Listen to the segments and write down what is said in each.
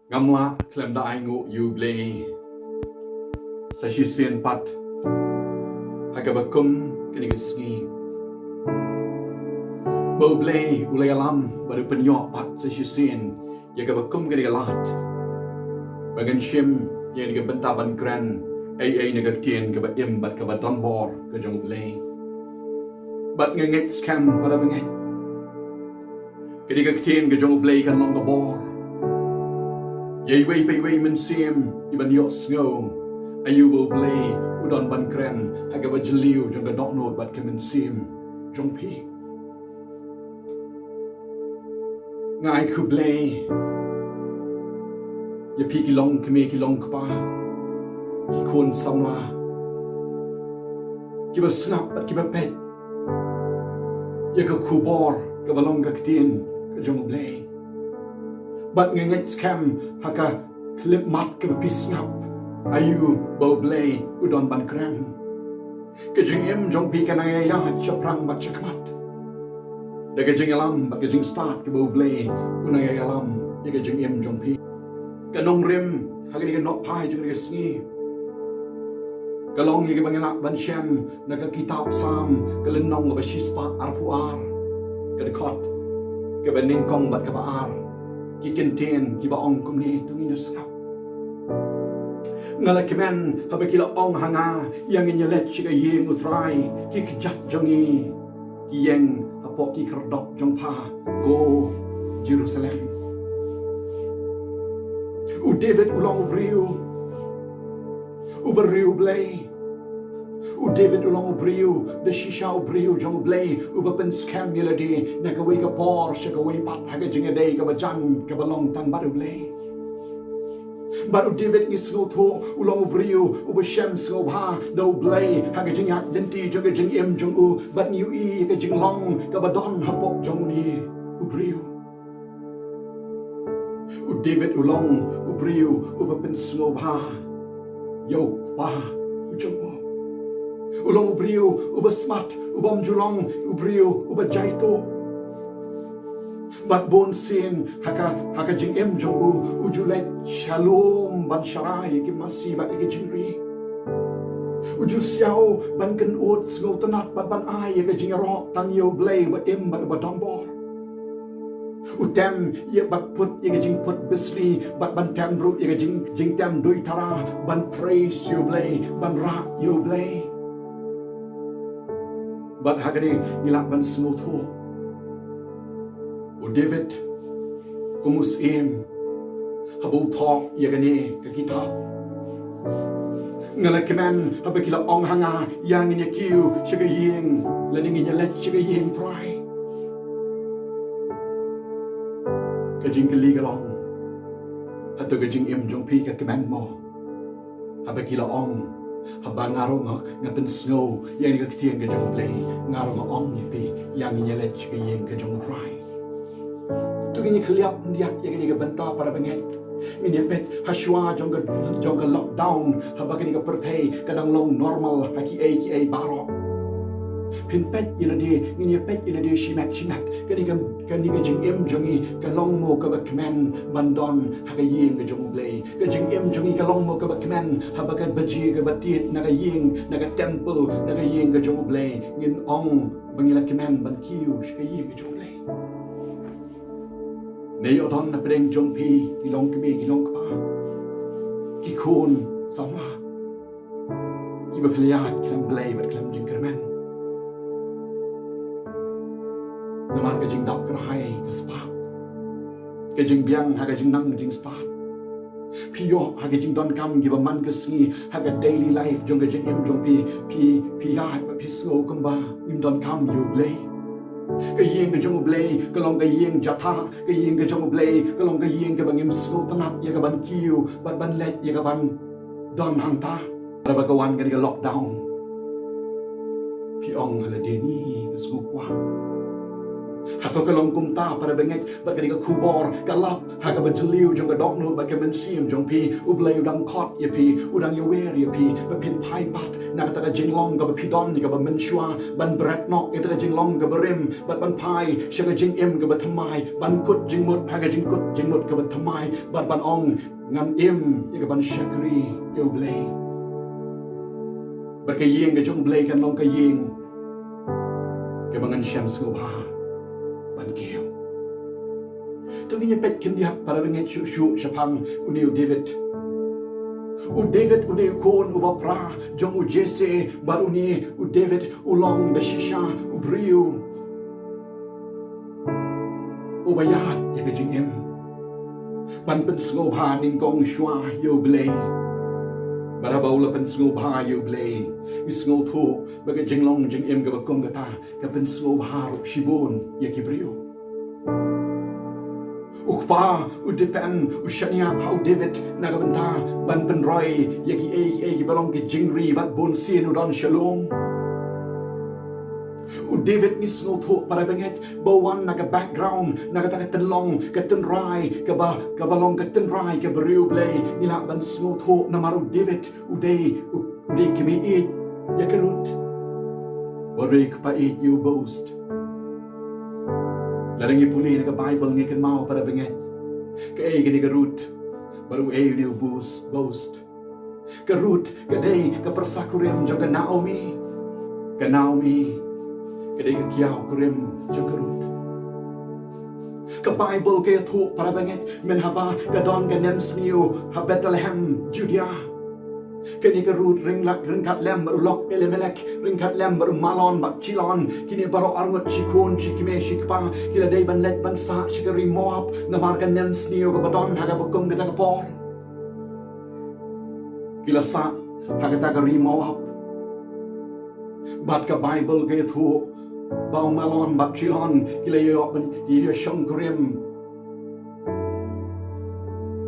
Ngamla klem da aingu you Blei sa shisien pat hagabakum kinigisgi bo Blei ulay alam baru penyok pat sa shisien yagabakum kinigalat bagan shim yang digabentaban kren ai nagakien gaba im bat gaba donbor ke jong Blei bat ngeit scam pada ngeit kediga ktien ke jong Blei kan long bor Yei wei bei wei men sim iban yok snow ayu bo Blei udon ban kren haga ba jeliu jong da dok nod bat kemen sim jong pi ngai khu Blei ye pi kilong keme kilong kpa ki kon samla ki ba sngap bat ki ba pet ye ka khubor ka balong ka ktien ka jong Blei But ngeit scam haka klip mat ke pisngap ayu bo Blei udon ban kren kejing em jong pi kan ya chaprang bat chakmat daga jing alam ba kejing start ke bo Blei unay alam ye kejing em jong pi kanong rim haka ni nok pai jong ni sngi kalong ye bangela ban shem naga kitab sam kalenong ba shispa arpuar ke khot ke bening kong bat ka baar ki ktien ki ba ong kumni tungin yo sngap ngala kmen habakila ong hanga yang inyelet chiga yeng Trai ki kjat jongi ki yeng apok ki kerdok jong pa go Jerusalem u David ulong briu Blei u David ulong briu de shishau briu jong Blei u bapen scam yelade na ka wei ka por sha ka wei pat haga jinga dei ka bajan ka balong tang baru Blei baru David ngi sno tho ulong briu u ba shem sno ba do Blei haga jinga lenti jong jing em jong u bat niu i ka jing long ka badon hapok jong ni u briu u David ulong u briu u bapen sno ba yo pa u jong u ulong ubriu uba smart ubam julong ubriu uba jaito bat bon sin haka jing em jong u ujulet shalom ban sharai ki masi bat ki jingri uju siao ban kan ot sngau tanat bat ban ai ka jing ro tang yo Blei ba em ba donbor utem ye bat put ye jing put bisli bat ban tem ru ye jing tem dui tara ban praise you Blei ban ra you Blei But hagani ngilak ban snow tho. O David kumus em habu thok yagani ka kitab. Ngala kmen habakila ong hanga yang in yakiu shiga yeng laning in yalet shiga yeng Trai. Kajing kaligalong hato kajing em jong pi ka kmen mo habakila ong haba ngaro nga pen snow yang ni ktien ke jong Blei ngaro nga ong ni pi yang ni let ke yeng ke jong Trai tu ni khliap ndiak yang ni ke benta para benget ni pet haswa jong ke lockdown haba ke ni ke perthei kadang long normal kiei baroh pin pet ilade ni pet ilade shinak ke ni ke jing em jongi ke long mo ke kmen bandon ha ke yeng ke jong Blei ke jing em jongi ke long mo ke kmen ha ba ke baji ke batit na ke yeng na ke temple na ke yeng ke jong Blei ngin ong bangila kmen ban kiu ke yeng ke jong Blei nei odon na pedeng jong pi ki long ke me ki long pa ki kon sama ki ba pliat klem Blei bat klem jing kmen Naman ka jing dap kerahai ke spa ka jing biang ha ka jing nang jing start piyo ha ka jing don kam gi ba man ka sngi ha ka daily life jong ka jing em jong pi ya pa pi sno kamba im don kam you Blei ka yeng ka jong Blei ka long ka yeng jatha ka yeng ka jong Blei ka long ka yeng ka bangim sno tanap ya ka ban kiu ban let ya ka ban don hang ta ba ka wan ka lockdown pi ong la deni ka sno kwa Hato kalong kumta para benget bak kani ka khubor kalap haga bajliu jong ka dok nu bak ka bensim jong pi Blei udang khot ya pi udang yawer ya pi ba pin pai pat na ka jinglong ka ba pidon ka ba menshua ban brat nok ita ka jinglong ka berim bat ban pai shaga jing em ka ba thamai ban kut jing mut haga jing kut jing mut ka ba thamai bat ban ong ngam em ya ka ban shakri yo Blei ba ka yeng ka jong Blei kan long ka yeng ka bangan syam subha ban kêu tu ni pet kin dia para benget shu shapang uniu David uniu kon ubapra jong u Jesse bar uni u David ulong da shisha u briu u bayat ya ka jing em ban pen sngo bha ning kong shwa yo Blei bara baula pen sngo bha yo Blei sngo thu ba ka jing long jing em ka ba kong ka ta ka pen sngo bha ro shibon ya ki briu ukpa udepen ushania how David nagabanta ban penroy yaki e balong ki jingri bat bon sin udon shalom David ni snow tho para benget bawan naga background naga ta tenlong ka tenrai ka balong ka tenrai ka beriu Blei nila ban snow tho namaru David uday kmen ieit yakarut barik pa ieit you boast Lalang ipuli na Bible ngikan mau para benget. Kae kini karut baru ni boast. Karut kadai ka persakurim jong ka Naomi. Kadai ka kiau kurim jong karut. Ka Bible kaya thu para benget menhaba kadon ka Nemsniu ha Bethlehem Judea. Kini karut ringkat lem berulok Elimelek ringkat lem berumalon bak cilon kini baroh arngot cikun cikime cikpa kila day ban let ban sa cikari Moab namarkan nem sniu ke badon haga bekum kita kepor kila sa haga takari Moab bat ka Bible ke tu bau malon bak cilon kila yo syong kurim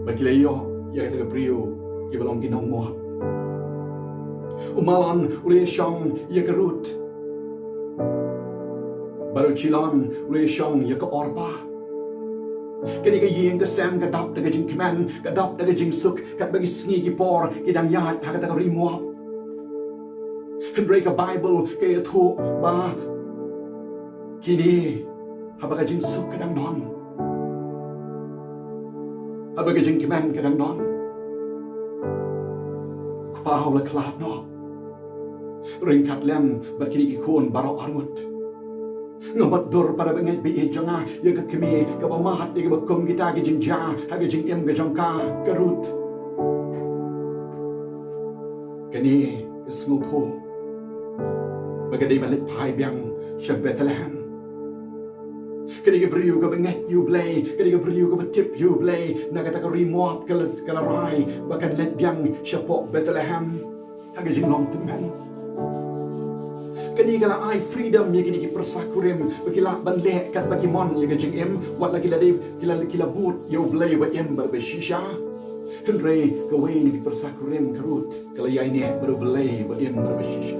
bak kila yo ya kita kepriu kila balong kinong Moab umalan ule syong ya karut baru cilon ule syong ya ke orpa kini ka yeng ka sem ka dap daga jing kmen ka dap daga jing suk kat bagi sngi ki por kidang yat ha ka ta rimuap hynrei ka Bible ka thu ba kini ha ba ka jing suk kadang don ha ba ka jing kmen kadang don pa hawla klat no ringkat lem bakini ki kon baroh arngot ngabat dor para benget bi jonga ya ka kemi ka mahat ya ka kum kita ki jingja ha ka jing em ka jongka karut kani sngu tho bagadi balik pai biang sha Bethlehem kani ka briu ka benget you Blei kani ka briu ka tip you Blei na ka ta ka remote ka rai bakan let biang sha po Bethlehem ha ka jing long temen kani kala ai freedom ya kini ki persakurim bakila banle kat bagi mon ya gajing em wat lagi lade kila but yo Blei wa em ba shisha hynrei ka way ni ki persakurim karut kala yai ne baru Blei wa em ba shisha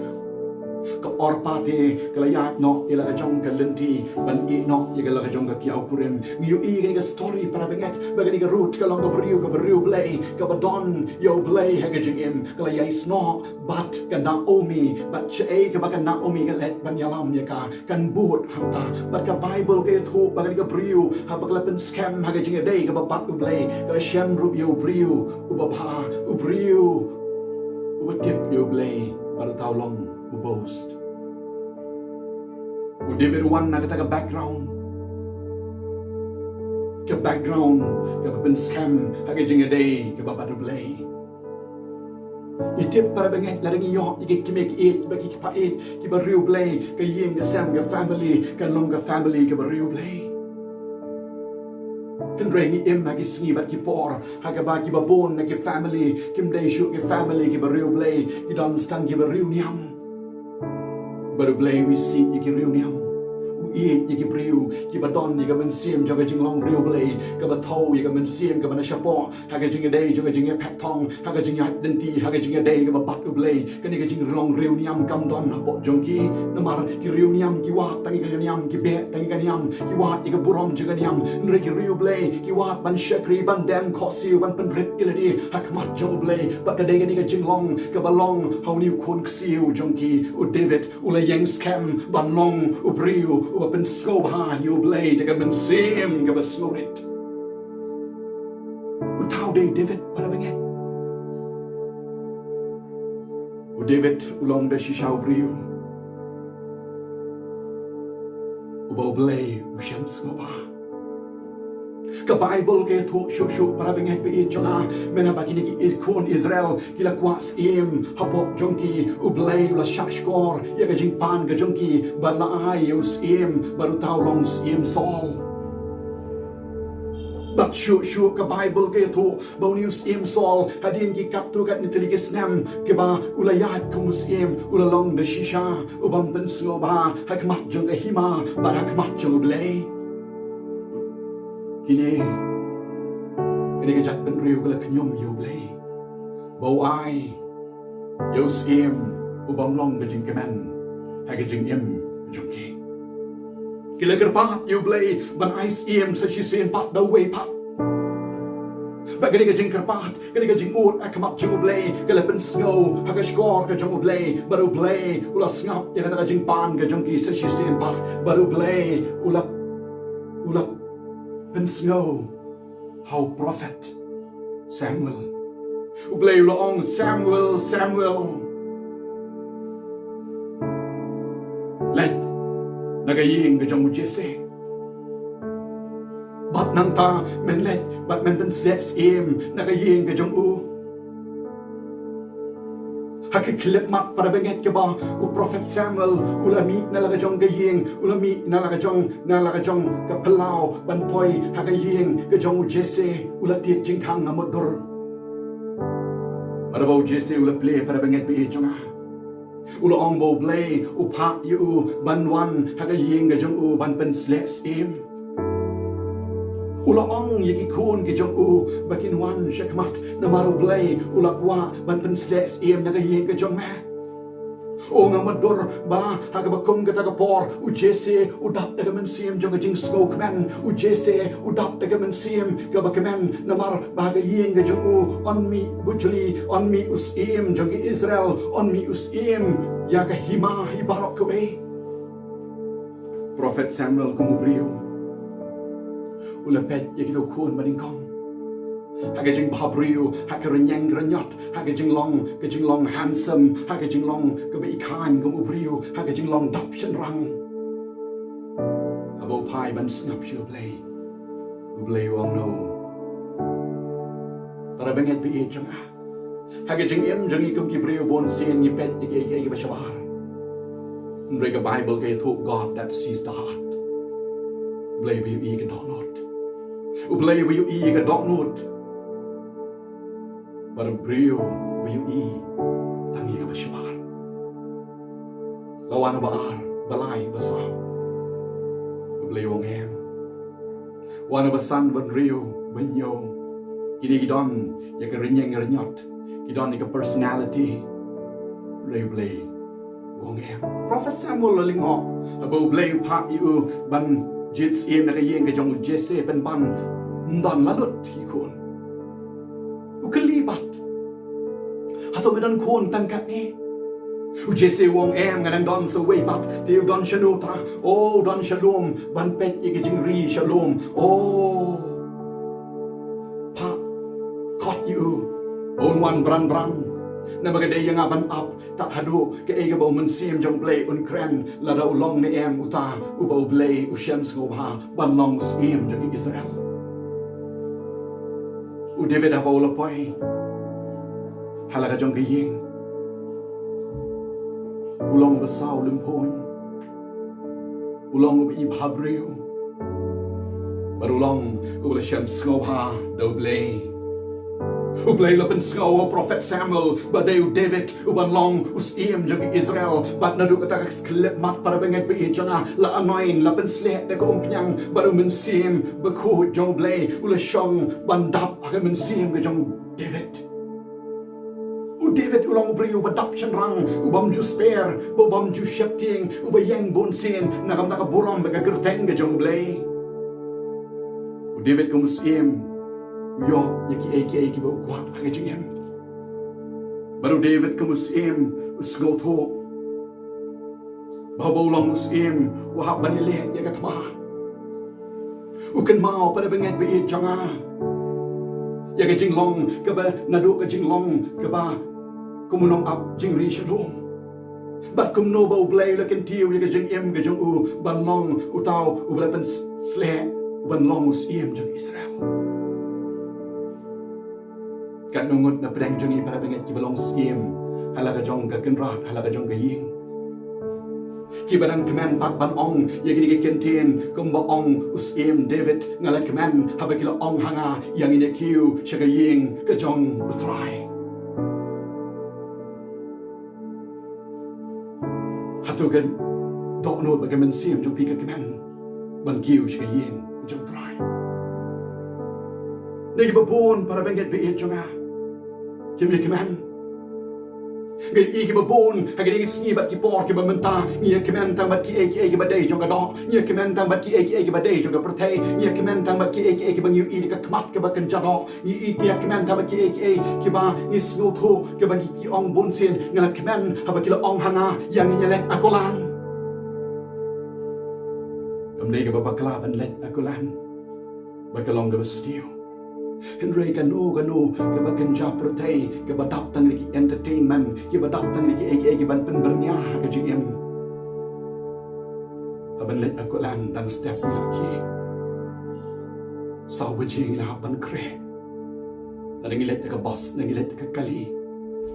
ka orpate kala ya no ila ka jong ka lenti ban i no ya kala ka jong ka kiau kurim ngiu i kini ka story para benget bagani ka root ka long ka beriu Blei ka badon yo Blei ha gajing em kala yai sno bat ka Naomi bat che ka baka Naomi ka let ban yalam ya ka kan but hamta bat ka Bible ka thu bagani ka beriu ha bakla pen scam ha gajing day ka babat Blei ka shem rup yo beriu ubabha ubriu ubtip yo Blei baru tau long boast David one na kata ka background ka pen scam ha gajing day ka babat Blei itip para benget la ringi yo iki kimek ieit bagi ki paet ki bariu Blei ka yeng ka sam ka family ka long ka family ka bariu Blei hynrei ngi em hagi sngi bat ki por haga ba ki babon na ki family kim day shu ki family ki bariu Blei ki don stang ki bariu niam baru Blei we see iki riu niam ieit yagi priu ki badon yaga men sim jaga jing long riu blei ka ba thau yaga men sim ka ba na shapo haga jing dei jaga jing pet thong haga jing yat den ti haga jing dei ka ba bat u blei ka ni ga jing long riu niam kam don na bo jong ki namar ki riu niam ki wa tangi ka niam ki be tangi ka niam ki wa yaga burom jaga niam nre ki riu blei ki wa ban shakri ban dem khosil ban pen rit iladi hak mat jong blei ba ka dei ka ni ga jing long ka ba long hau ni kun ksiu jong ki u David u la yang scam ban long u priu u ba pen sko ha you blei de ka men sim ka ba snorit u tau dei David para benget u David u long de shishau priu u ba blei u sham sko ba ka Bible ke thu shu para benget pe jonga mena bakini ki ikon Israel kila kwas im hapok jongki u blei la shashkor ya ga jing pan ga jongki ba la ai us im baru tau long im sol but shu ka Bible ke thu ba news im sol hadin ki kap tu kat ni teli snam ke ba ulayat kumus im ulalong de shisha u bam pen sno ba hakmat jong hima ba hakmat jong blei kini ka jat pen riu ka la knyum yu blei bau ai yo sim u bam long ka jing kmen ha ka jing im jong ki kila kerpat yu blei ban ai sim sa chi sen pat da way pat ba ka jing kerpat ka jing ut akamat jong blei ka la pen snow ha ka skor ka jong blei baru blei ula sngap ya ka jing pan ka jong ki sa chi sen pat baru blei ula pen snow how prophet Samuel u blei ula ong Samuel let nagaying ka jong Jesse bat nang ta men let bat men pen slets im nagaying ka jong u hakikilip mat para benget ke ba u prophet Samuel ulami nalaga jong gaying ulami nalaga jong ka pelau ban poi hagaying ka jong Jesse ulati jing khang namodur para ba Jesse ulaple para benget be jonga ula ong bo Blei u pa yu ban wan hagaying ka jong u ban pen slets im ula ong yagi kun ki jong u bakin wan shakmat na maru Blei ula kwa ban pen slets im na gayeng ka jong ma o nga mador ba haga bakum ka taga por u Jesse u dap daga men sim jong ka jing sko kmen u Jesse u dap daga men sim ka bakmen na mar ba gayeng ka jong u on mi bujli on mi us im jong ki Israel on mi us im ya ka hima hi barok ko e prophet Samuel kumubriu ula pet yakito kun maning kong haga jing babriu haga renyang renyot haga jing long handsome haga jing long ka be ikan kum ubriu haga jing long dap shen rang abo pai ban sngap shu blei wong no tara benget bi jang haga jing im jang ikum ki briu bon sen ni pet ye ba shawar read the Bible ke thu God that sees the heart blei bi i ka not Blei will you eat a dog note, but a brio will you eat tangi ka bashabar. Lawan baar, balay, basaw. Blei wong em. Wana basan ban rio, banyo. Kini gidon, ya ka rinyang rinyot. Gidon ni ka personality. Blei wong em. Prophet Samuel lalingo, abo blei pa yu ban jits im na kayeng ka jong Jesse ben ban ndan lalut ki kun ukalibat hato medan kun tangkat ni u Jesse wong em ngadang don so way bat tiu don shanuta oh don shalom ban pet ye ka jing ri shalom oh pa khot you on one brand na magade yang aban up tak hadu ke ega bo men sim jong Blei un kren la da long ne em uta u bo Blei u shem skobha ban long sim jong Israel u David abo la poi halaga jong gayeng u long ba saw limpon u long ba ibhabreu barulong u la shem skobha do Blei Blei lapan sngau prophet Samuel badeu David uban long usiem jagi Israel bat nadu kata klip mat para benget be janga la anoin lapan sleh de ko umpiang baru mensim beku jong Blei ula shong bandap akan mensim ke jong David. David ulang beri ubadap cenrang ubam ju spare ubam ju shepting ubayang bonsin nakam nakaburam baga gerteng ke jong Blei. David kumusiem yo kiei ki bau kuat age jingem. Baru David kumusiem usgol tho bau long musiem wahab banile ya katma ukan mau pada benget be janga ya ke jinglong ke ba nadu ke jinglong ke ba kumunong ap jingri shalom bat kumno bau Blei lakin tiu ya ke jingem ke jong u banlong utau ubalapan sle banlong usiem jong Israel. Kat nungut na pedang jongi para benget ki balong siem halaga jong ka kenrat halaga jong ka ying ki badang kmen pat ban ong ye gidi ktien kum ba ong usiem David ngala kmen haba kila ong hanga yang ine kiu shaga ying ka jong Trai. Hato kan dok no bagaimana siem jong pika kmen ban kiu shaga ying jong Trai. Nagi babon para benget be jonga kimi kmen ngai iki babon hagini sngi bat ki por ki bamenta ni kmen tang bat kiei ki badai jonga do ni kmen tang bat kiei ki badai jonga protei ni kmen tang bat kiei ki banyu i ka kmat ka bakan jado ni iki kmen tang bat kiei ki ba ni sno tho ka bagi ki ong bonsin ngala kmen haba kila ong hanga yang nyelek akolan kamdei ka babakla ban let akolan bakalong ga stiu hynrei kanu ke bakan japrotei ke badap tang lagi entertainment ke badap tang lagi ki ban penbernya ke jingem aban let aku lan dan step lagi sau bejing la ban kren dan ngilet ke bos ngilet ke kali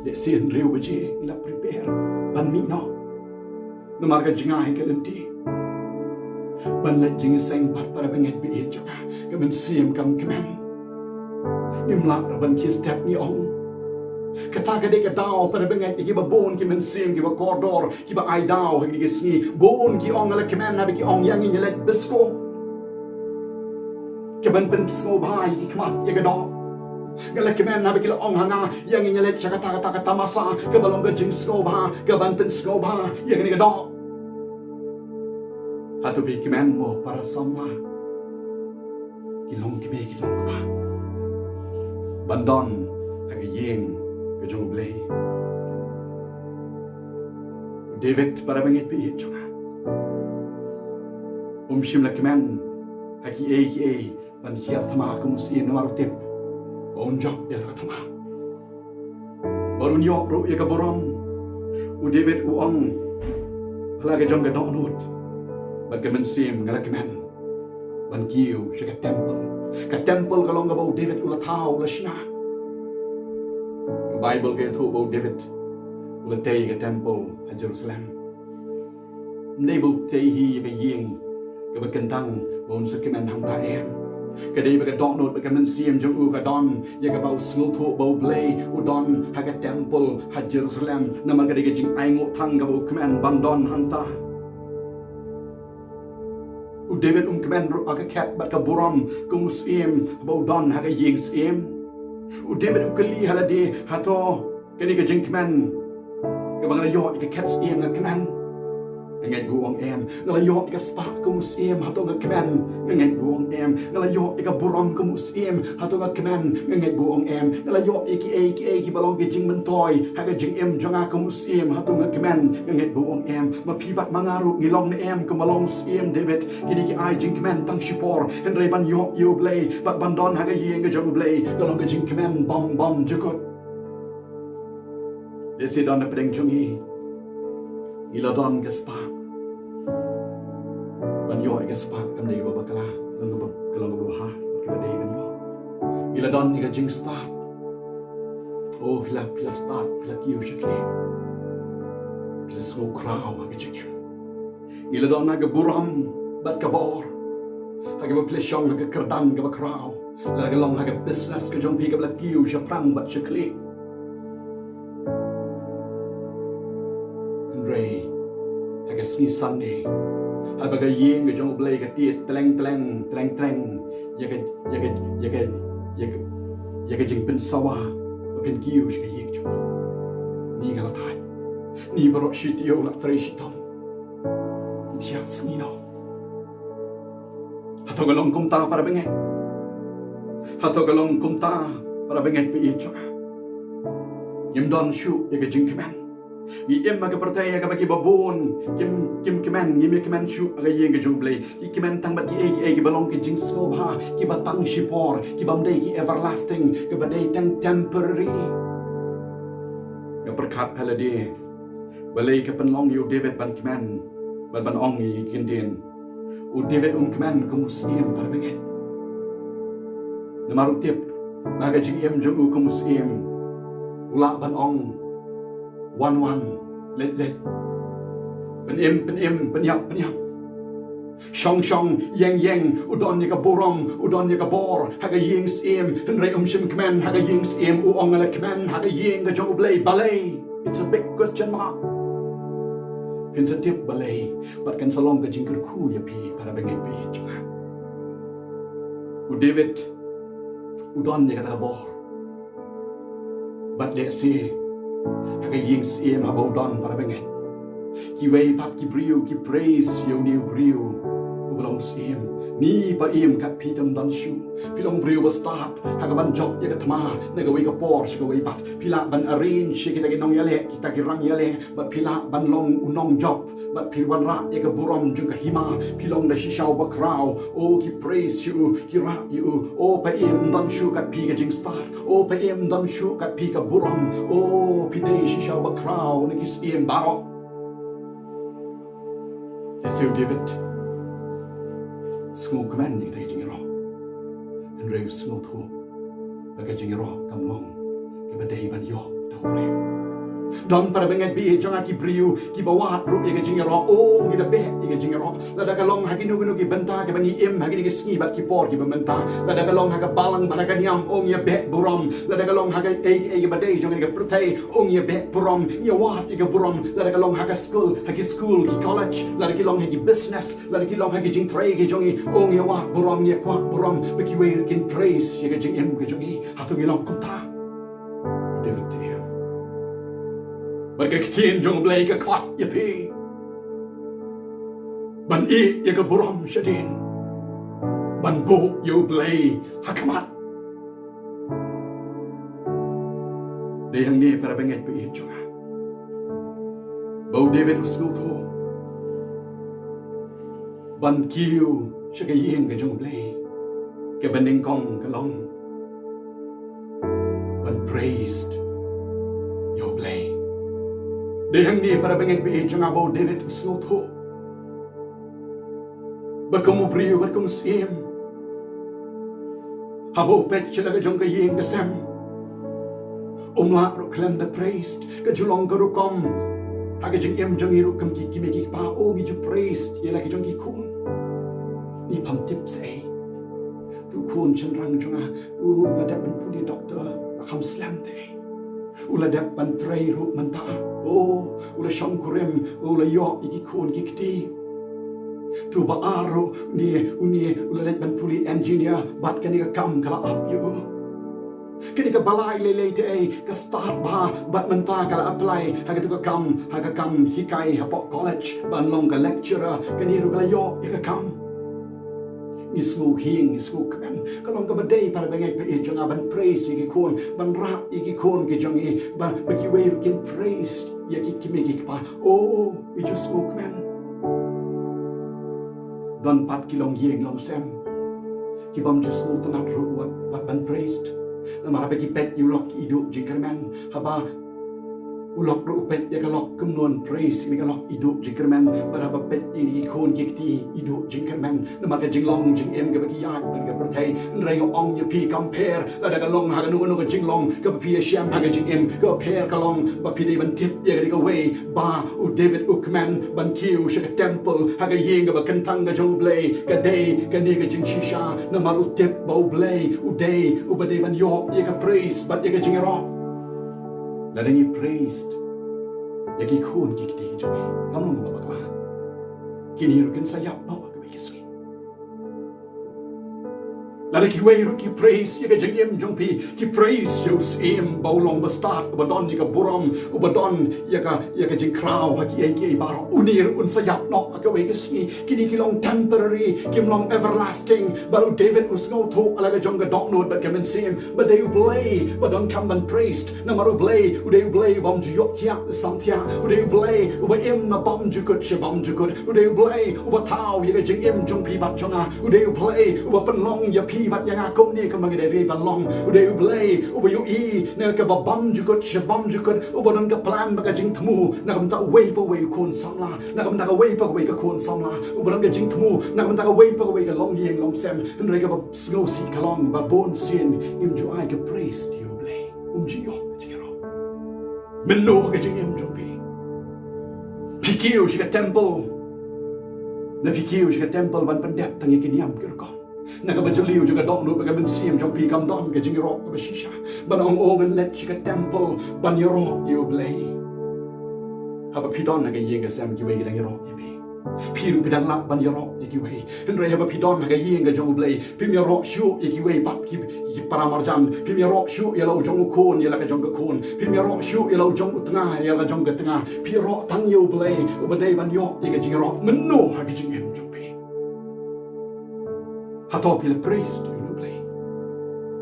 de sin riu bejing la prepare ban mino nomar ke jingai ke lenti ban let jing seng pat para benget bi joka ke men sim kam kmen imlak raban ki step ni ong kata ka de ka dau para benget ki ba bon ki men sim ki ba koridor ki ba ai dau ki sni bon ki ong la kemen na ki ong yang ni let besko ki ban pen sko bai ki kmat ye ka do ngala kemen na ki ong hanga yang ni let chakata kata masa ke balong ga jing sko ba ke ban pen sko ba ye ka ni ka do hatu bi kemen mo para samla ki long ba bandon hagi ying ke jong Blei. David para bangit pi jonga shim la kmen hagi kiei ban hiar thama kumusi no marutip on job ya thama barun yo ro ya kaborom David ong hala ke jong ga donut ban kemen sim ngala kmen ban kiu shaka temple kalong ga bau David ula thau ula shna Bible ke thu bau David ula tei ga temple a Jerusalem nei bau tei hi ga ying ga bakentang bon sekemen hang ta em ka dei ba ga donut ba ga men sim jong u ga don ya ga bau sngul thu bau Blei u don ha ga temple ha Jerusalem namar ga de ga jing ai ngo thang ga bau kemen bandon hang ta David kmen ro aga kat bat ka buram kumusiem bau don haga ying sim David kali halade hato kani ka jing kmen ka bangala yo ka kat sim na kmen ngai buong em ngala yo ka spa kumusiem hato ga kmen ngai buong em ngala yo ka buram kumusiem hato ga kmen ngai buong em ngala yo ki balong ki jing mentoy haga jing em jonga kumusiem hato ga kmen ngai buong em ma pibat mangaru ngilong na em kumalong sim David kini ki ai jing kmen tang shipor hynrei ban yo Blei bat bandon haga yeng ga jong Blei galong ga jing kmen bom jukut desi don na pedeng jongi iladon ga spa ban yo ga spa kam dei ba bakala kalong ba ha ka dei kan yo iladon ga jing start oh pila start pila kiu shakle pila so crowd ga jing iladon ga buram bat ka bor ga ba pila shong ga kerdan ga ba crowd laga long haga business ke jong pi ka bla kiu sha prang bat sha kli hynrei haga sni Sunday haga yeng ke jong Blei ka tiet teleng yaga jing pen sawa pen kiu sha yek jong ni ngala thai ni baroh shitio la Trai shitom tia sni no Hato galong kumta para benget. Hato galong kumta para benget pi iet jonga. Yem don shu ya jing kmen. Yi em aga pertai aga bagi babon. Kim kmen yem kmen shu aga yeng jong Blei. Yi kmen tang bat ki balong ki jing skobha ki batang shipor ki bamdei ki everlasting ki badai tang temporary. Ya perkat halade. Blei ke penlong yu David ban kmen ban ong yi kindin. U David kmen kemuslim para benget. Namaru tip naga jing jong u kemuslim. Ula ban ong wan let penyap shong yeng udon ya borom udon ya bor haga yeng sim hynrei shim kmen haga yeng sim u ong ala kmen haga yeng ga jong Blei balai. It's a big question mark. Kan setiap Blei bat kan salong ke jingker ku ya pi para benget pi juga. U David udon ya kata bor. Bat le si haga yeng sim haba udon para benget. Ki wei pat ki briu ki praise yo new briu. U belong sim ni pa kat pi tam dan shu. Pilong briu ba start haga ban job ya katma naga wei ka por shi ka wei pat. Pila ban arrange kita ginong yale kita girang yale bat pila ban long unong job bat pilwan ra ya ka burom jung ka hima pilong da shishau ba kraw o ki praise you ki ra you o pa dan shu kat pi ka jing start o pa dan shu kat pi ka burom o pi dei shishau ba kraw na ki sim baroh. Yesu David Sngap kmen ni kita jing ro hynrei sngap thu ba ka jing ro kam long ke badai ban yo da re don para benget bi jong aki briu ki bawat ru ye jing ro o ni da be ye jing ro la da kalong hagi nu ki benta ke bani hagi ni sngi bat ki por ki benta la da kalong haga balang ba ka niam ong ye be burom la da kalong haga e badai jong ni ka prtai ong ye be burom ye wat ye burom la da kalong haga school ki college la da kalong hagi business la da kalong hagi jing Trai ke jong ong ye wat burom ye kwa burom be ki we kin praise ye jing ke jong hato gilong kumta David dia Bagi ktien jong Blei ke khot ya pi. Ban ya ke burom syadin. Ban bo yo Blei hakamat. Dehang ni para benget pi juga. Bau David usnul tho. Ban kiu syaka yeng ke jong Blei. Ke banding kong ke long. Ban praised yo Blei. Dehang ni para benget bi jong abo David usnul tho. Bakamu briu bakum sim. Habo pet chila jong ka yeng ka sem. Umla ro klan the praised ka julong ka rukom. Haga jong jong iru kam ki kimi pa o gi ju praised yela ki jong ki kun. Ni pam tip say. Tu kun chen rang jong u la da ban puli doctor kham slam te. Ula da ban Trai ru manta. Oh, ula shong kurim, ula yo iki kun kikti. Tu ba aro ni ula let ban puli engineer bat kani ka kam kala up you. Kani ka balai lele te ka start ba bat manta kala apply haga tu ka kam hikai hapo college ban long ka lecturer kani ru kala yo ka kam. Ni snguk hing ni snguk kmen kalong ka badai para bengai pe jong ban praise iki kon ban ra iki kon ke jong ba ki we can praise ya ki kimi pa oh we just snguk kmen don pat kilong yeng long sem ki bam just snguk tanat ru wat ban praised na mara pe ki pet you lock idu jingkermen haba ulok ro upet ya kalok kemnon praise ni kalok iduk jingkerman para bapet ini kon gikti iduk jingkerman nama ka jinglong jing em ka bakiyak ban ka pertai nrei ong ya pi compare la da kalong ha ka nu ka jinglong ka pi sham ha ka jing em ka pair kalong ba pi dei ban tip ya ka way ba u David u kmen ban kiu shaka temple ha ka yeng ka kantang ka jong Blei ka dei ka ne ka jing shisha nama u tip ba u Blei u dei u ba dei ban yo ya ka praise bat ya ka jing ro la dengi praised ya ki khun ki ti ki joi kam long ba ka kini ru kin sayap no ka bi kiski la de ki wei ru ki praise ya ka jeng em jong pi ki praise yo sim ba long ba start ba don ni ka buram u ba don ya ka jeng crow ha kiei baroh unir un sayap no ka wei kiski kini ki long temporary kim long everlasting baru David us no to ala ka jong ka dok no ba ka men sim ba de Blei ba don kam ban praised na maru Blei u de Blei bom ju yok tia sam tia u de Blei u ba em na bom ju kut she bom ju kut u de Blei u ba tau ya ka jeng em jong pi bat chonga u de Blei u ba pen long ya pi bat yang akom ni ka mang de re ban long u de Blei u ba yu i na ka ba bom ju kut she bom ju kut u ba don ka plan ba ka jeng thmu na kam ta wei pa wei kun sam la na kam ta ka wei pa wei ka kun sam la u ba don ka jeng thmu na kam ta ka wei pa wei ka long yeng long sem nrei ka ba snow si ka long ba bon sin im ju ai ka praise you Blei ji yo ji ro men no ka jeng em jong pi pikiu shi ka temple na pikiu shi ka temple ban pandap tangi ki niam ki ro na ka ba jaliu juga dong no ka ben sim jong pi kam don ka jeng ro ka ba shisha ban ong ong let shi ka temple ban yo ro you Blei ha ba pi don na ka yeng ka sem ki wei ka dang ro ye pi pi ru pi dang lak ban yo ro ye ki wei nrei ha ba pi don na ka yeng ka jong Blei pi mi ro shu ye ki wei pap ki para marjan pi mi ro shu ye lo jong kon ye la ka jong ka kon pi mi ro shu ye lo jong tengah ye la jong ka tengah pi ro tang yo Blei u ba dei ban yo ye ka jing ro men no ha ki jing em jong pi Hato pi la praise you no Blei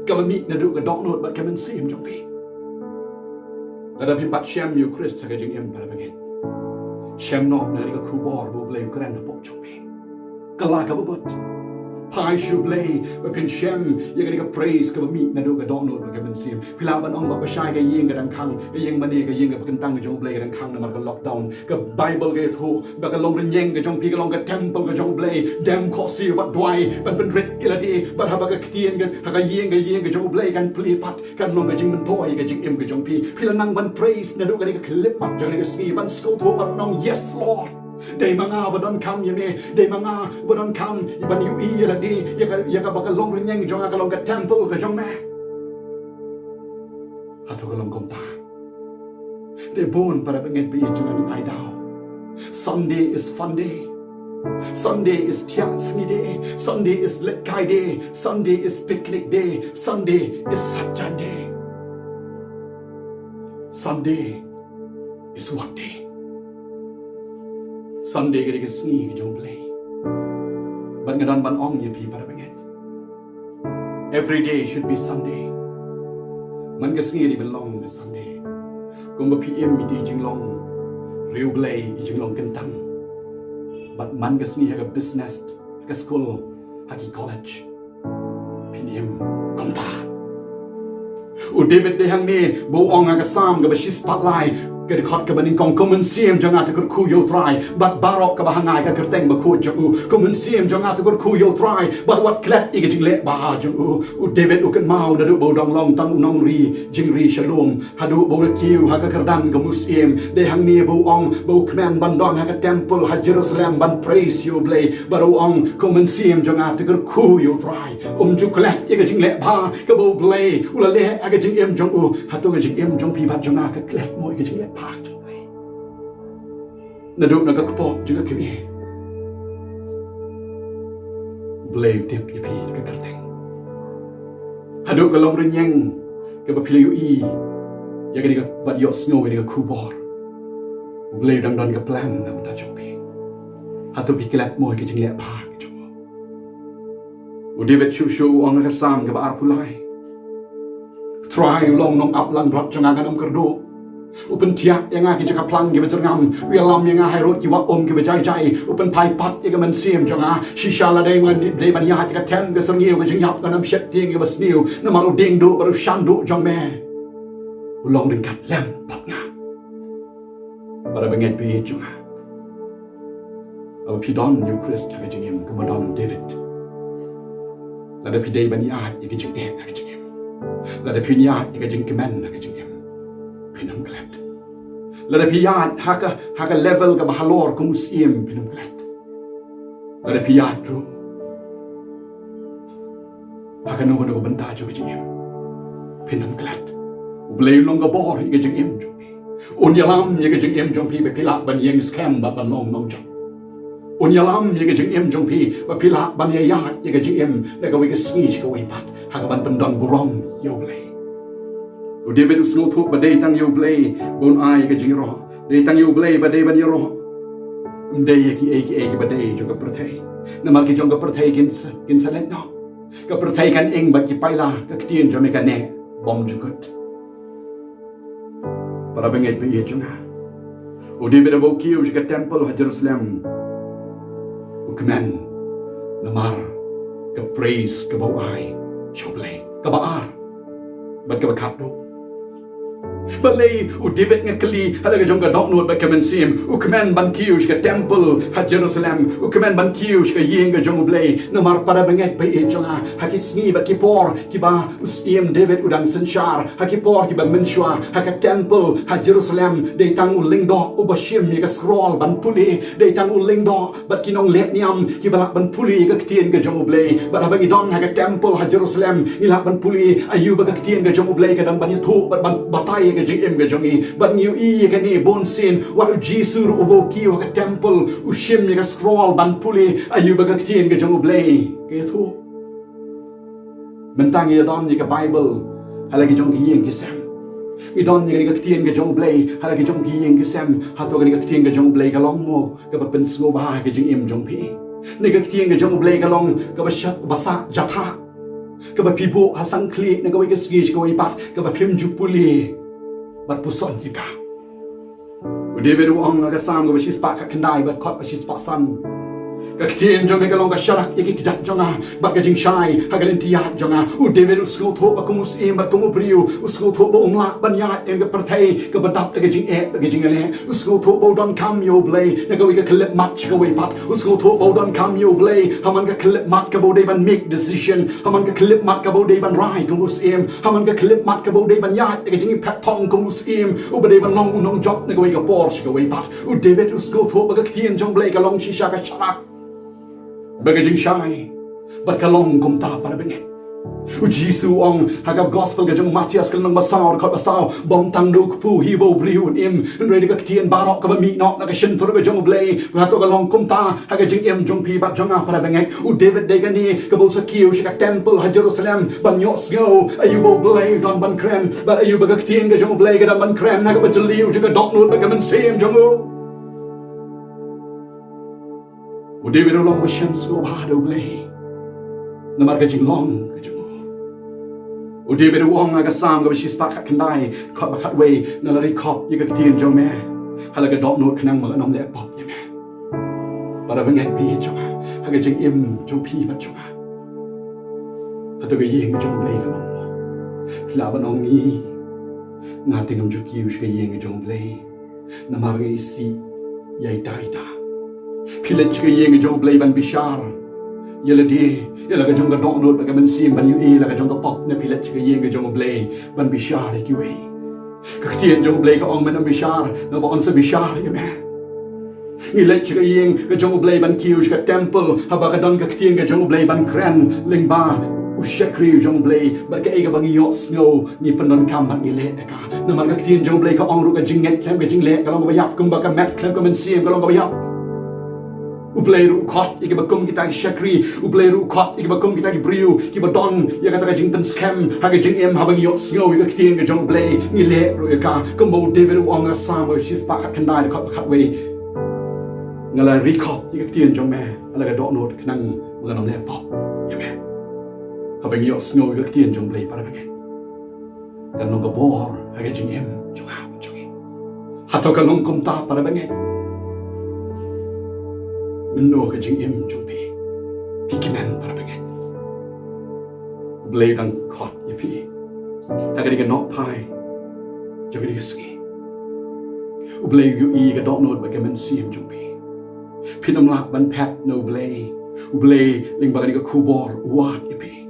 ka ba mi na du ka dok not bat ka men sim jong pi la da pi pat sham you Chris ka jing em para bangen sham no na ka khubor bo Blei kren na pok jong pi ka la ka ba Pai shu Blei ba pin shem ya ga praise ka ba mi na do ga dong no ba ka ben sim pila ban ong ba ba shai ga yeng ga dang khang ga yeng mane ga yeng ga kan tang ga jong Blei ga dang khang na mar ga lockdown ga bible ga thu ba ga long ren yeng ga jong pi ga long ga temple ga jong Blei dem ko si ba dwai ban ben ret ila di ba ha ba ga ktien ga yeng ga jong Blei kan pli pat kan long ga jing ben toy ga jing em ga jong pi pila nang ban praise na do ga clip pat ga ga ski ban sko thu ba nong yes Lord Dei manga badon kam ye me dei manga badon kam ban yu i la di ya ka bakal long ring jong ka long ka temple ka jong me Hato ka long kom ta de bon para benget bi jong ni ai dao Sunday is fun day Sunday is tiansni day Sunday is let kai day Sunday is picnic day Sunday is sajan day Sunday is what day Sunday ka sngi ka jong Blei ban ngadan ban ong ye pi para benget every day should be Sunday man ka sngi di belong the Sunday kum ba pi em mi ti jing long riu Blei i jing long kentang but man ka sngi ha ka business ka school ha ki college pin em kom ta u David de hang ne bo ong ka sam ka ba shi spotlight cái khot cái bên con mình xem cho ngài thực khu yêu Trai bắt baroh cái bahang ngài cái kerteng mà khu cho u mình xem cho ngài thực khu yêu Trai bắt what clap ý cái chính lệ bà cho u David u cái mau đã được bầu đong long tăng nong jing ri shalom ha du bầu được kiu ha cái kerdan cái muslim để hàng nia bầu ong bầu kmen ban dong ha cái temple ha Jerusalem ban praise you Blei baru ong mình xem cho ngài thực khu yêu Trai chu clap ý cái chính lệ bà cái bầu Blei u là lệ cái chính em trong u ha tôi cái chính em trong pi bắt cho ngài cái clap mỗi cái chính lệ na do na ka khubor juga kemi Blei tip ye pi ka kerteng hadu ka long ren yang ka ba pilu i ya ka bat yo snow ni ka khubor Blei dang don ka plan na ta chok pi hatu pi klat moi ka jing le pa ka chok u David chu ong ka sam ka ba ar pulai Trai long nong up lang rot changa ka nom kerdo Upen tiak yang aki jaka plang ki beterngam wialam yang hai rot ki wa ki bejai upen pai pat ki men sim jonga shisha la dei man dei ban ya ka tem ga serniu ga jingyap ga nam shet ting ga basniu na maru ding do baru shandu jong me ulong ding kat lem pat nga para benget pe chunga pi don you Chris ta jing em ka don David la da pi dei ban ya ye jing e na jing em la da pi ya ye jing kmen na jing em pinam glat la da pi ya ha ka level ka bahalor ku musiem pinam glat la da pi ya tru ha ka no ko banta jo jing em pinam glat Blei long bor ye jing em jo un yalam ye jing em jong pi be pila ban yeng scam ba ban long nong jong un yalam ye jing em jong pi ba pila ban ye ya ye jing em na ka we ka ski ka we pat ha ka ban pandon burom yo Blei u David usno thu ba dei tang yo Blei bon ai ye jing ro dei tang yo Blei ba dei ban yo ro dei ye ki ba dei jo ka prathai na mar ki jong ka prathai kin sa let no ka prathai kan eng ba ki paila ka ktien jo me ka ne bom jukut para benget pe ye chunga o David abo kiu ka temple ha Jerusalem o kmen namar ka praise ka bo ai choble ka ba ar bat ka khat do Blei u David ngakali halaga jong ka dok nuot ba kemen sim u kmen ban kiu ka temple ha Jerusalem u kmen ban kiu ka yeng ka jong Blei namar para benget pe ye chunga ha ki sngi ba ki por ki ba usiem David udang senshar ha ki por ki ba menshwa ha ka temple ha Jerusalem de tang u lingdo u ba shim ye ka scroll ban puli de tang u lingdo bat ki nong let niam ki ba ban puli ka ktien ka jong Blei ba ba gi don ha ka temple ha Jerusalem ni la ban puli ayu ba ka ktien ka jong Blei ka dan ban thu ban batai ka jing em ka jong i ban niu i ka ni bon sin wa u jisu u bo ki ka temple u shim ye ka scroll ban puli ayu ba ka ktien ka jong Blei ke thu mentang ye don ye ka Bible halagi jong ki yeng ki sam i don ye ka ktien ka jong Blei halagi jong ki yeng ki sam Hato ka ktien ka jong Blei ka long mo ka ba pen sno ba ka jing em jong pi ne ka ktien ka jong Blei ka long ka ba shat ba sa jatha ka ba pipo hasang kli ne ka we ka ski ka we pat ka ba phim ju puli bat puson ye ka David wong ka sam ka ba shi spa ka kandai bat khot ba shi spa san ka ktien jong ka long ka sharak ye ki jat jonga ba ka jing shai ha ka len tia jonga u David usku tho ba kumus em ba kumu priu usku tho ba umla ban ya en ka prathai ka ba dap ka jing e ka jing le usku tho ba don kam yo Blei na ka we ka klip match ka we pat usku tho ba don kam yo Blei haman ka klip mat ka bo de ban make decision haman ka klip mat ka bo de ban rai kumus em haman ka klip mat ka bo de ban ya ka jing pat thong kumus em u ba de ban long nong job na ka we ka Porsche ka we pat u David usku tho ba ka ktien jong Blei ka long chi sha ka sharak bagajing shai bat kalong kum ta para benget u Jisu ong hagab gospel ga jong Matias kan nang basaw khot basaw bom tang du pu hi bo briu im ready ga ktien baroh ka mi nok na ka shin thur ga jong Blei Hato ka long kum ta haga jing em jong pi bat jong para benget u David de ga ni ka bo sa kiu shi ka temple ha Jerusalem ban yo sgo ayu bo Blei don ban kren bat ayu ba ga ktien ga jong Blei ga dan ban kren na ga ba jeliu ga dok nut ba ga men sem jong u David long wa shem sgo ba do Blei na mar ga jing long ga jong u David wong ga sam ga shi spa ka kandai khot ba khat we na la ri khop ye ga ktien jong me hala ga dok nut khnang ma nom le pop ye me para benget pi jong ha ga jing im jong pi ba jong Hato ga yeng jong Blei ga nom la ba nong ni na tingam ju ki ga yeng jong Blei na mar ga si yai dai ta Pilet ga yeng jong Blei ban bishar yela di yela ga jong ga dok nut ga men sim ban yu e la ga jong ga pop na pilet ga yeng jong Blei ban bishar ki we ka ktien jong Blei ka ong men bishar na ba on sa bishar ye me ni let ga yeng ga jong Blei ban kiu ga temple ha ba ga don ga ktien ga jong Blei ban kren lyngba u shakri jong Blei ba ka e ga bang yo snow ni panon kam ba ni le ka na man ga ktien jong Blei ka ong ru ga jing nget klem ga jing le ga long ga yap kum ba ka mat klem ka men sim ga long ga yap u Blei ru khot iki ba kum kita shakri u Blei ru khot iki ba kum kita briu ki ba don ya ka ta jing pen scam ha ga jing em ha ba yo snow ga ktien ga jong Blei ni le ru ka kum bo David ong ga sam shi spa ka kandai khot khat we ngala ri khot iki ktien jong me ala ga dok nut khnang ga nom le pop ya me ha ba yo snow ga ktien jong Blei para ba kan long ga bor ha ga jing em jong ha jong Hato ka long kum ta para ba Menno ka jing em jong pi kmen para benget Blei dang khot ye pi ha ga nok pai jong ga ski Blei yu I ka dok not ba kmen sim jong pi Pinam lak ban pet no Blei Blei lyngba ka khubor wat ipi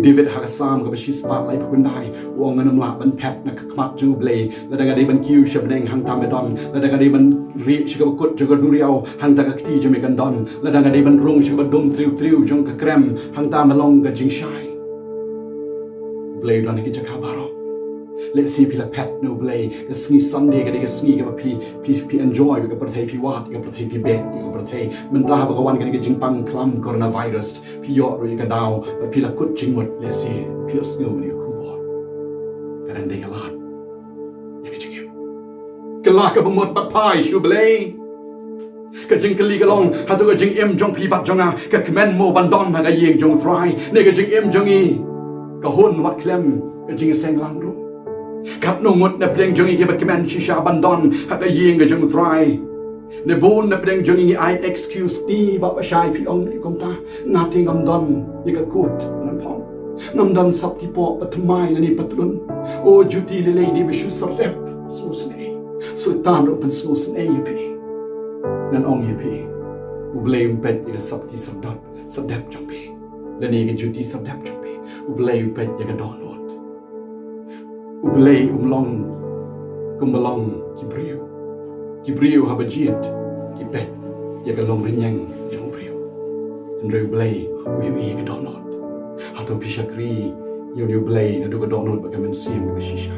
David hakasam ka bashi spa lai pukundai wong anam lak ban pet na kmat jong Blei la daga de ban kiu shabneng hang tamedon la daga de ban ri shika kut jong duriao hang ta ka kti jong megandon la daga de ban rung shika dum triu jong ka krem hang ta malong ka jing shai Blei don ki chaka baroh Let's see pila pet no Blei ka sngi Sunday ka de ka sngi ka pi enjoy ka perthai pi wat ka perthai pi bet ka perthai mentah ba kawan ka jing pang klam coronavirus pi yo ro ka daw ba pila kut jing mut let's see pi sngo ni ka khubor ka dan de ka lat ya ka jing ka la ka bumot ba pai shu Blei ka jing ka li ka long ha to ka jing em jong pi bat jonga ka kmen mo ban don ha ka yeng jong Trai ne ka jing em jong I ka hon wat klem ka jing seng lang ro Kap no ngut na pleng jongi ke kmen shisha bandon haka yeng ga jong Trai ne bon na pleng jongi I excuse ni ba shai pi ong ni kom ta ngating am don ni ka kut nan pom nam don sap ti po patmai na ni patrun o juti le lady be shu sarep so snei so tan open so snei pi nan ong ye pi u blame pet ni sap ti sadap jong pi le ni ga juti sadap jong pi u blame pet ya ga don Blei long kumbalong kibriu habajiet kipet ya ka long renyang jong briu hynrei Blei ui ka donot Hato pishakri yo Blei na do ka donot ba ka men sim ka shisha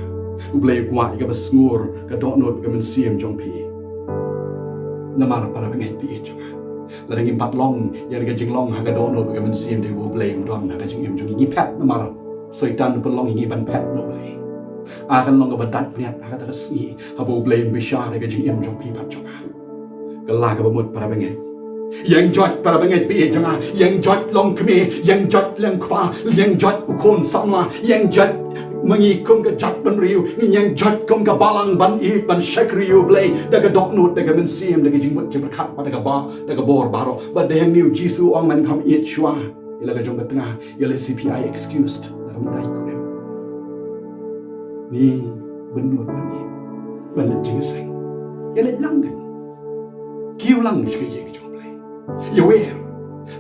Blei kwa ka basngur ka donot ka men sim jong pi namar para ngeit pi changa la dang impat long ya ka jing long ha ka donot ba ka men sim de Blei don ha ka jing em jong ni pet namar soitan pa long ni ban pet no Blei akan long ka badat niat akan ta sni habo Blei bisha ne ka jing em jong pi pat jonga kala ka bamut para benget yang jot para benget pi jonga yang jot long kme yang jot leng kwa yang jot ukon samla yang jot mangi kum ka jat ban riu yang jot kum ka balang ban I ban shakriu Blei da ka dok nut da ka men sim da ka jing mut jing khat pa da ka bor baroh but de hang new jisu ong man kam iet shwa ila ka jong ka tengah ila CPI excused da ka mentai Ni benut bani balet jing seng ya let lang kan kiu lang shi ye jong Blei ya wer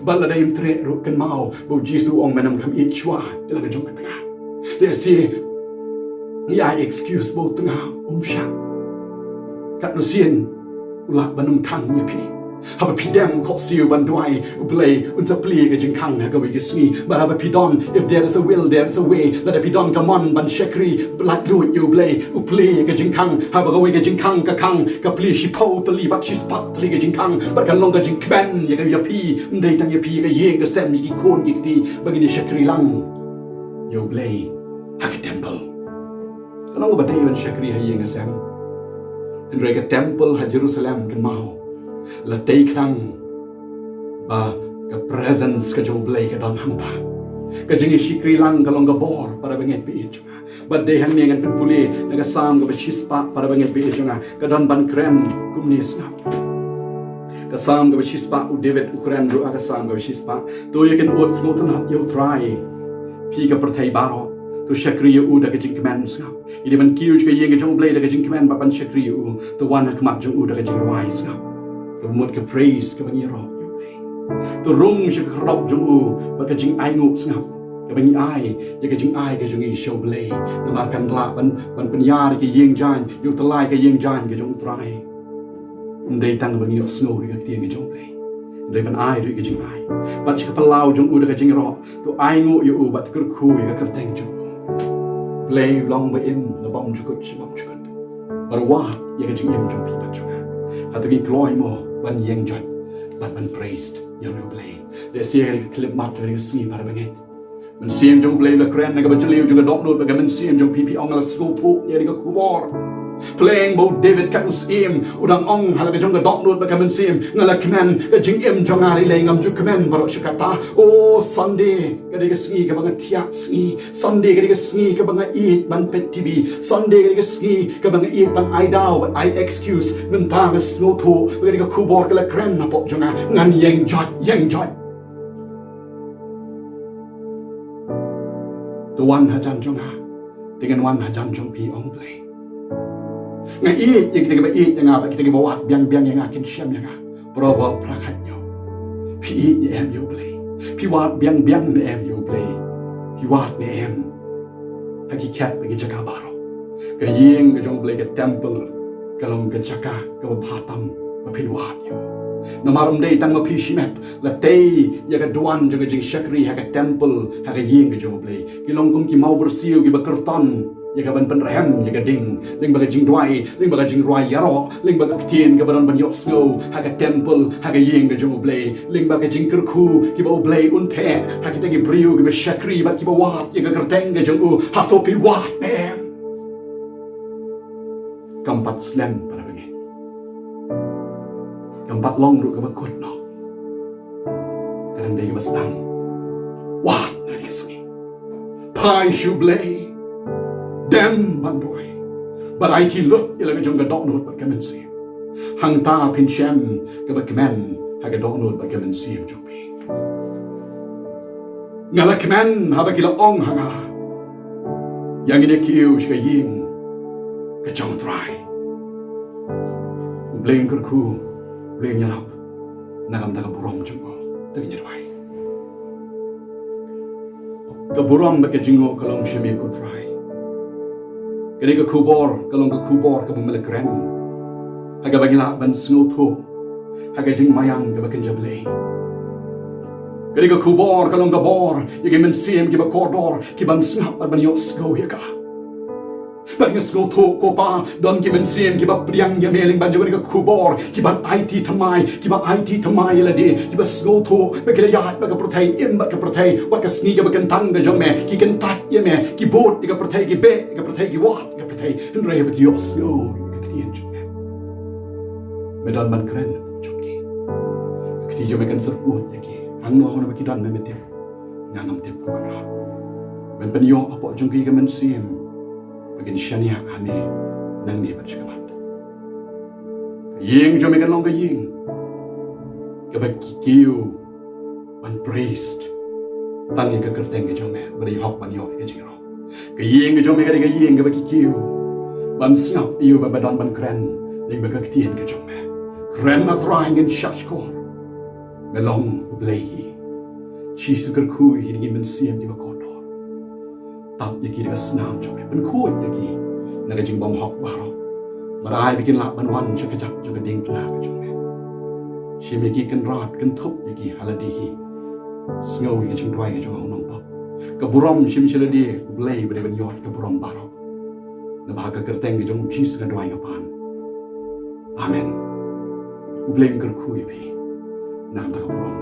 bala dai tre ru kan mau bo jisu ong manam kam it chwa la ka jong ka they say ya excuse bo tengah sha kat no sien ulak banum kang ye pi haba pidem kok siu ban duai Blei unta pli ka jing kang ha ka wi sni but haba pidon if there is a will there is a way let a pidon come on ban shakri black lu you Blei pli ka jing kang haba ka wi ka jing kang ka pli shi po tli bat shi spat tli ka jing kang but kan long ka jing kmen ya ka ya pi ndai tang ya pi ka yeng ka sem ki kon ki ti bagini shakri lang you Blei ha ka temple kan long ba dai ban shakri ha yeng ka sem hynrei ka temple ha Jerusalem kan mau la tay krang ba ka presence ka jong Blei ka don hangta ka jingi shikri lang ka long ka bor para benget pi chunga ba de hang nengan pen puli na ka sam ka shispa para benget pi chunga ka don ban kren kumni sngap ka sam ka shispa u David ukran ru ka sam ka shispa to ye kan ot smotan hap yo Trai pi ka perthai baroh to shakri u da ka jing kmen sngap ini ban kiu ka yeng ka jong Blei da ka jing kmen ba ban shakri u to wan ha kmat jong u da ka jing rai sngap Kemut ke praise ke bangi roh you Blei to rung shi ka rop jong u ba ka jing ai nguk sngap ke bangi ai ya ka jing ai ka jong I show Blei na mar kan la ban penyar ke yeng jan yu telai ke yeng jan ke jong Trai ndai tang bangi snow ri ka tien ke jong Blei ndai ban ai ri ke jing ai ba chi ka palau jong u da ka jing roh to ai nguk yu u ba kur khu ka kerteng jong Blei long ba in na bom chukut shi bom chukut bar wa ya ka jing em jong pi ba jong Hato gi glory mo ban yeng jot ban ban praised you know Blei de sier clip mat very see para benget men sim jong Blei la kren na ga bajliu jong dok no ga men sim jong pp ong la school pu ye ga khubor playing bo David ka usim udang ong hal ga jong ga dok no ga men sim ngala kmen ga jing em jong ali le ngam ju kmen baro shikata oh Sunday ga de ga sngi ga bang tia sngi Sunday ga de ga sngi ga bang iet ban pet tv Sunday ga de ga sngi ga bang iet ban I daw but I excuse men ta ga snow to ga de ga khubor ga la kren na pok jonga ngan yeng jot the one ha jan jonga dengan one ha jan jong pi ong Blei Ngeit yang kita ieit yang apa kita bawa biang-biang yang akan siam yang berapa prakatnya. Pi ieit ni em yo Blei. Pi wat biang-biang ni em yo Blei. Pi wat ni em. Hagi cat bagi jaga baroh. Ke yeng ke jong Blei ke temple kalong ke jaga ke batam mapin wat yo. Namarum day tang mapi shimet la tay ya ka duan jaga jing syakri ha ka temple ha ka yeng ke jong Blei. Kilong kum ki mau bersih ki bakerton ya ka ban penrehem ya ka ding lyngba ka jing dwai lyngba ka jing roi yaro lyngba ka ktien ka ban yok snow ha ka temple ha ka yeng ka jong Blei lyngba ka jing kerku ki ba Blei unte ha kita ki briu ki ba syakri ba ki ba wat ya ka kerteng ka jong hato pi wat nem kampat slam para bengen kampat long ru ka ba kot no kadang dei ka ba senang wat na ki sni pai shu Blei dem bandoi but I look ilaga jong ga dok nod ba kmen si hang ta pin shem ga ba kmen ha ga dok nod ba kmen si jong bi ngala kmen ha ba kila ong hanga yang ine kiu shga ying ga jong Trai Blei kerku Blei nyalap nakam ta ka burom jong go ta ga nyadwai ka burom ba ka jingo kalong shemi ko Trai Kene ka khubor, kalong ka khubor ka bumila kren. Haga bagila ban snoto. Haga jing mayang ka bakin Blei. Kene ka khubor, kalong ka bor, yagi men siem ki ba kordor, ki ban sngap ban yos go ya ka. Ban snoto ko pa, don ki men siem ki ba priang ya meling ban yagi ka khubor, ki ban ieit tamai la di, ki ba snoto, bagila yat baga protei, im baga protei, wa ka sni ka bakan tang ka jong me, ki kan tat ya me, ki bot ka protei ki be, ka protei ki wat. Hynrei bagi yos yo ktien jong medan ban kren jong ki ktien mekan serput yaki hang no hona bagi dan me metem ngangam tem ko ra men pen yo apo jong ki men sim bagin shania ane nang ni bat chakalat yeng jong mekan long ka yeng ka bagi kiu ban priest tangi ka kerteng jong me bari hok ban yo ke jiro ka yeng jong me ka yeng ka bagi kiu ban sngap iyo ba badan ban kren lyngba ka ktien ka jong me kren na Trai ngin shashkor melong Blei chi sukar khu hi ngi men siem di ba kodor tap yaki ka snam jong me ban khu yaki na ka jing bom hok baroh marai bikin la ban wan chaka jak jong ka ding pla ka jong me shim yaki kan rat kan thup yaki haladi hi snow yaki jing Trai ka jong nong pa ka burom shim cheladi Blei ba ban yot ka burom baroh na bahaga kerteng jong chis ka dwai ngapan amen Blei kerku ipi nam ta ka burom